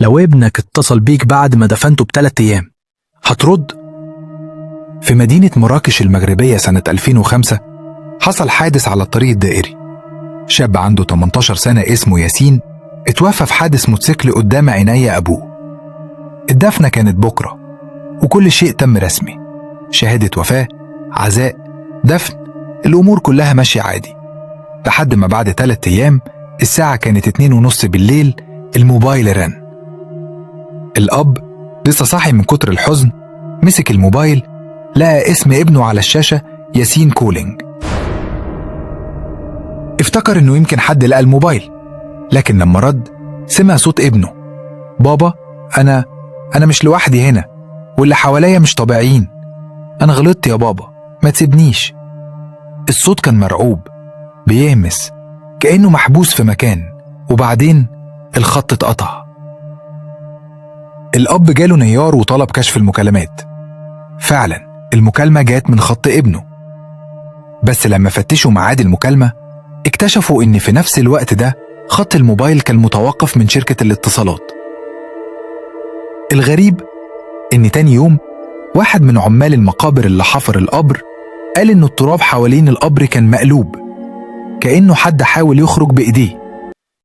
لو ابنك اتصل بيك بعد ما دفنته ب3 أيام هترد؟ في مدينة مراكش المغربية سنة 2005 حصل حادث على الطريق الدائري. شاب عنده 18 سنة اسمه ياسين اتوفى في حادث موتوسيكل قدام عيني أبوه. الدفنة كانت بكرة وكل شيء تم رسمي، شهادة وفاة، عزاء، دفن، الأمور كلها ماشية عادي. لحد ما بعد 3 أيام الساعة كانت 2:30 بالليل الموبايل رن. الأب لسه صاحي من كتر الحزن مسك الموبايل لقى اسم ابنه على الشاشة ياسين كولينج. افتكر انه يمكن حد لقى الموبايل، لكن لما رد سمع صوت ابنه: بابا أنا مش لوحدي هنا، واللي حواليا مش طبيعيين، أنا غلطت يا بابا، ما تسيبنيش. الصوت كان مرعوب بيهمس كأنه محبوس في مكان، وبعدين الخط اتقطع. الأب جاله نيار وطلب كشف المكالمات. فعلا المكالمة جات من خط ابنه، بس لما فتشوا ميعاد المكالمة اكتشفوا إن في نفس الوقت ده خط الموبايل كان متوقف من شركة الاتصالات. الغريب إن تاني يوم واحد من عمال المقابر اللي حفر القبر قال إن التراب حوالين القبر كان مقلوب، كأنه حد حاول يخرج بإيديه.